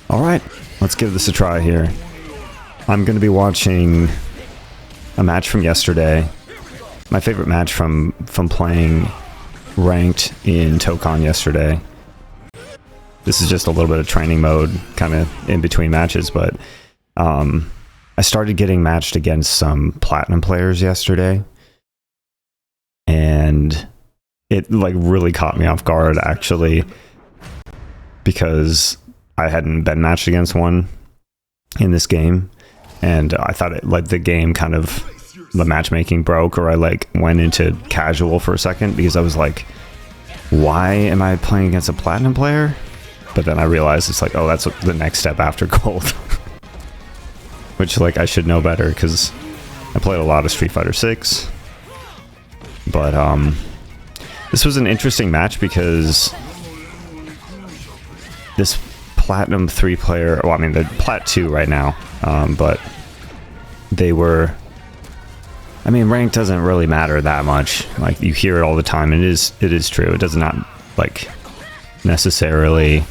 Alright, let's give this a try here. I'm going to be watching a match from yesterday. My favorite match from playing ranked in Tokon yesterday. This is just a little bit of training mode, kind of in between matches, but I started getting matched against some platinum players yesterday, and it like really caught me off guard actually, because I hadn't been matched against one in this game, and I thought it like the game kind of the matchmaking broke, or I like went into casual for a second because I was like, why am I playing against a platinum player? But then I realized it's like, oh, that's the next step after gold. Which, like, I should know better because I played a lot of Street Fighter 6. But this was an interesting match because this Platinum 3 player, well, I mean, they're Plat 2 right now, but they were, I mean, rank doesn't really matter that much. Like, you hear it all the time, and it is true. It does not, like, necessarily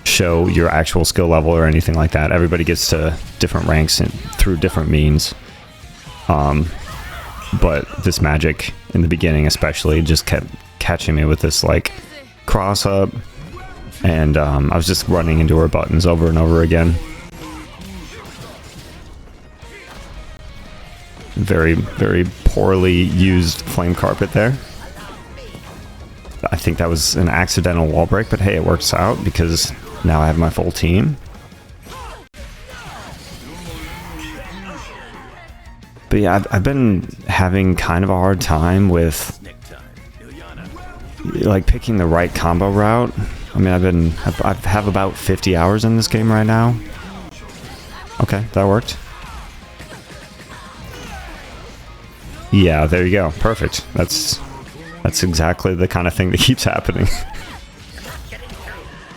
show your actual skill level or anything like that. Everybody gets to different ranks through different means. But this magic in the beginning especially just kept catching me with this like cross up, and I was just running into her buttons over and over again. Very, very poorly used flame carpet there. I think that was an accidental wall break, but hey, it works out because now I have my full team. But yeah, I've been having kind of a hard time with like picking the right combo route. I mean, I have about 50 hours in this game right now. Okay, that worked. Yeah, there you go. Perfect. That's exactly the kind of thing that keeps happening.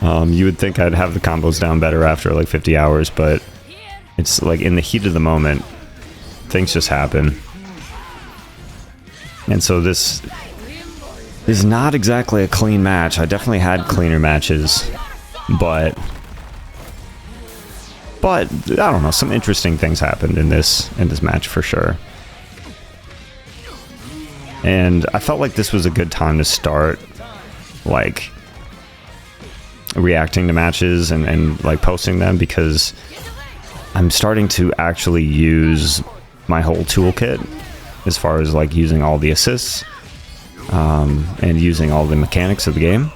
You would think I'd have the combos down better after like 50 hours, but it's like in the heat of the moment, things just happen. And so this is not exactly a clean match. I definitely had cleaner matches, but I don't know, some interesting things happened in this match for sure. And I felt like this was a good time to start like reacting to matches and like posting them, because I'm starting to actually use my whole toolkit as far as like using all the assists and using all the mechanics of the game.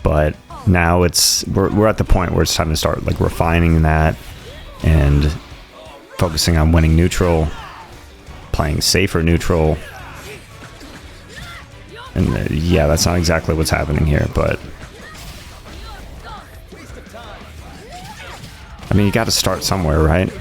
But now we're at the point where it's time to start like refining that and focusing on winning neutral, playing safer neutral. And yeah, that's not exactly what's happening here, but I mean, you got to start somewhere, right?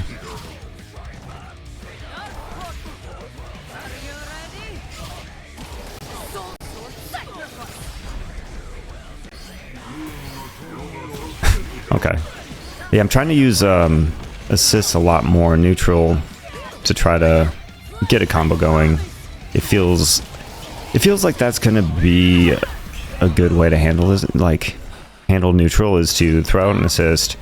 Okay. Yeah, I'm trying to use assists a lot more neutral to try to get a combo going. It feels like that's gonna be a good way to handle this. Like, handle neutral is to throw out an assist,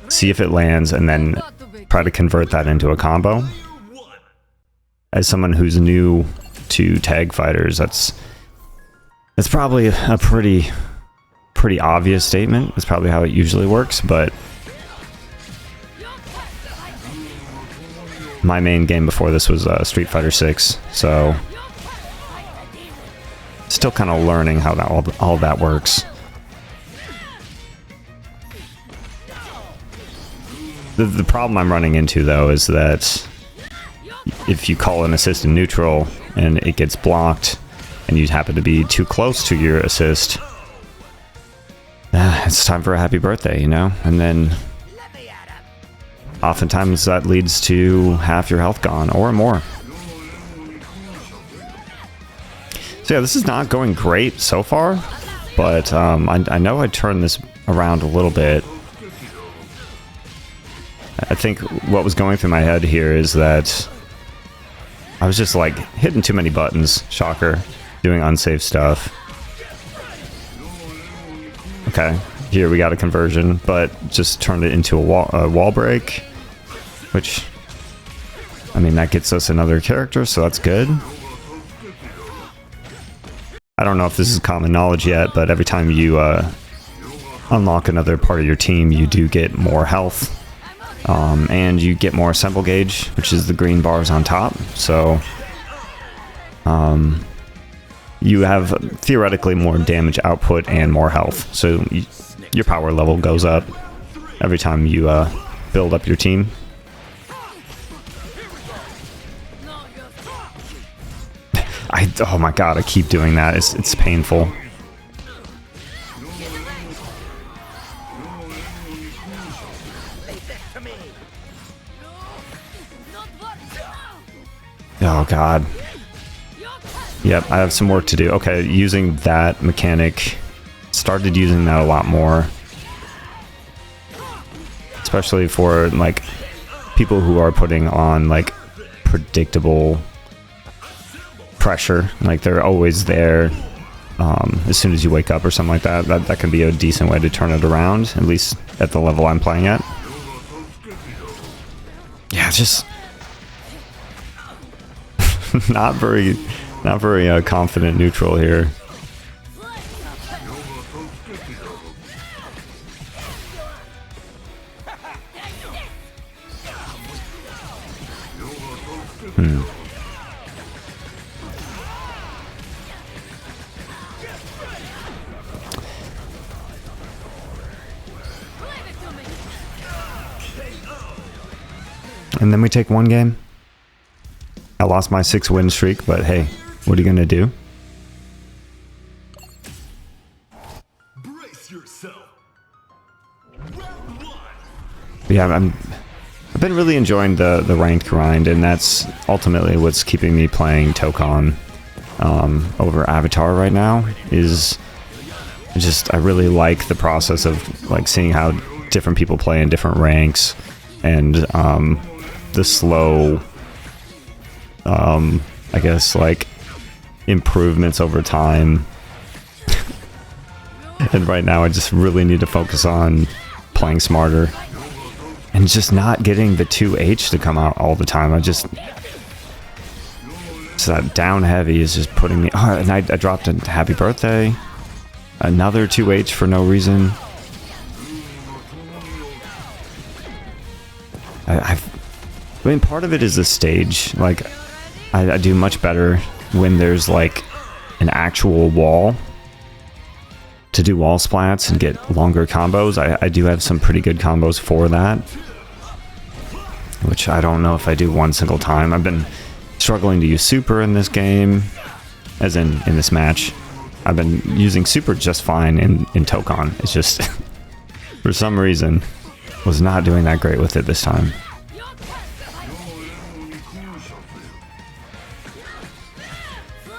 see if it lands, and then try to convert that into a combo. As someone who's new to tag fighters, that's probably a pretty obvious statement. It's probably how it usually works, but my main game before this was Street Fighter 6, so still kind of learning how all that works. The problem I'm running into though is that if you call an assist in neutral and it gets blocked and you happen to be too close to your assist, it's time for a happy birthday, you know? And then oftentimes that leads to half your health gone or more. So yeah, this is not going great so far, but I know I turned this around a little bit. I think what was going through my head here is that I was just like hitting too many buttons, shocker, doing unsafe stuff. Okay, Here we got a conversion, but just turned it into a wall break, which, I mean, that gets us another character, so that's good. I don't know if this is common knowledge yet, but every time you unlock another part of your team, you do get more health, and you get more assemble gauge, which is the green bars on top. So you have theoretically more damage output and more health. So your power level goes up every time you build up your team. Oh my god, I keep doing that. It's painful. Oh god. Yep, I have some work to do. Okay, using that mechanic. Started using that a lot more. Especially for, like, people who are putting on, like, predictable pressure. Like, they're always there as soon as you wake up or something like that. That can be a decent way to turn it around, at least at the level I'm playing at. Yeah, just not very confident neutral here. And then we take one game. I lost my 6-win streak, but hey, what are you gonna do? Brace yourself. Yeah, I've been really enjoying the ranked grind, and that's ultimately what's keeping me playing Tokon over Avatar right now. Is just I really like the process of like seeing how different people play in different ranks, and the slow, I guess, like, improvements over time. And right now I just really need to focus on playing smarter and just not getting the 2H to come out all the time. So that down heavy is just putting me... Oh, and I dropped a happy birthday. Another 2H for no reason. I mean, part of it is the stage. Like, I do much better when there's, like, an actual wall to do wall splats and get longer combos. I do have some pretty good combos for that, which I don't know if I do one single time. I've been struggling to use super in this game, as in this match. I've been using super just fine in Tokon. It's just, for some reason, was not doing that great with it this time.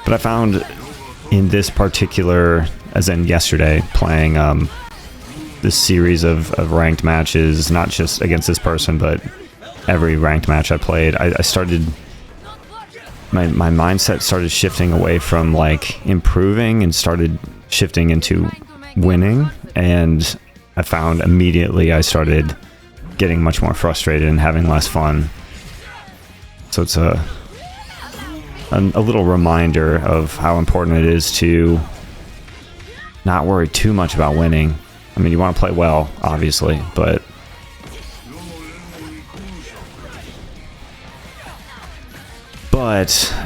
But I found in this particular, as in yesterday, playing this series of ranked matches, not just against this person, but every ranked match I played, I started... My mindset started shifting away from, like, improving and started shifting into winning. And I found immediately I started getting much more frustrated and having less fun. So it's a little reminder of how important it is to not worry too much about winning. I mean, you want to play well, obviously, but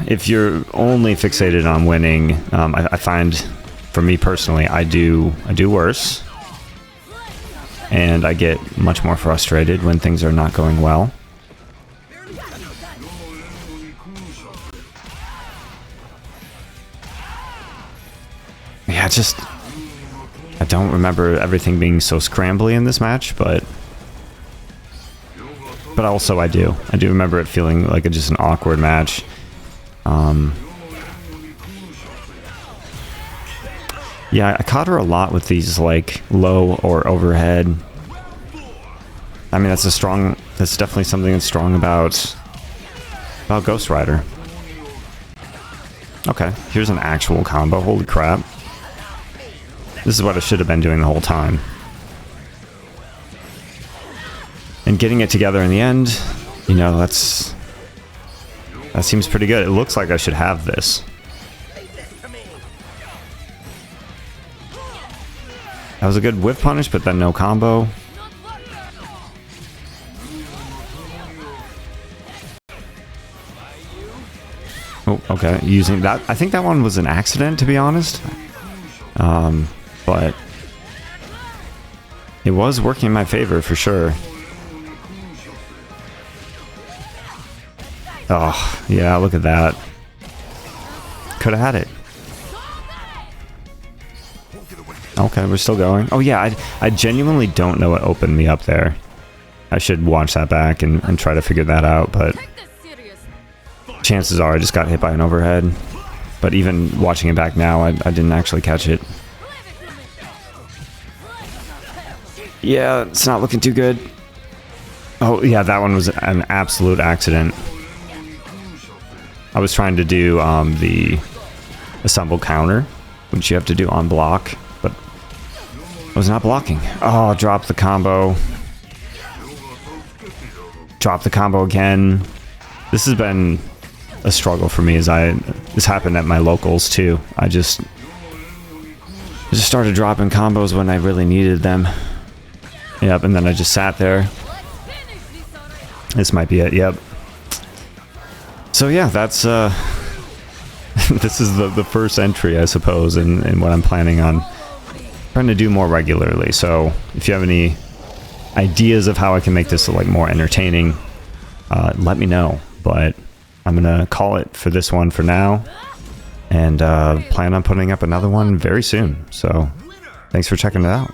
if you're only fixated on winning, I find, for me personally, I do worse, and I get much more frustrated when things are not going well. Yeah, I don't remember everything being so scrambly in this match, but also I do remember it feeling like just an awkward match. Yeah, I caught her a lot with these, like, low or overhead. I mean, that's definitely something that's strong about Ghost Rider. Okay, here's an actual combo. Holy crap. This is what I should have been doing the whole time. and getting it together in the end, you know, that seems pretty good. It looks like I should have this. That was a good whiff punish, but then no combo. Oh, okay. Using that. I think that one was an accident, to be honest. But it was working in my favor for sure. Oh, yeah, look at that. Could have had it. Okay, we're still going. Oh yeah, I genuinely don't know what opened me up there. I should watch that back and try to figure that out, but chances are I just got hit by an overhead. But even watching it back now, I didn't actually catch it. Yeah, it's not looking too good. Oh yeah, that one was an absolute accident. I was trying to do the assemble counter, which you have to do on block, but I was not blocking. Oh, drop the combo. Drop the combo again. This has been a struggle for me as this happened at my locals too. I just started dropping combos when I really needed them. Yep, and then I just sat there. This might be it, yep. So yeah, that's this is the first entry, I suppose, in what I'm planning on trying to do more regularly. So if you have any ideas of how I can make this like more entertaining, let me know. But I'm gonna call it for this one for now, and plan on putting up another one very soon. So thanks for checking it out.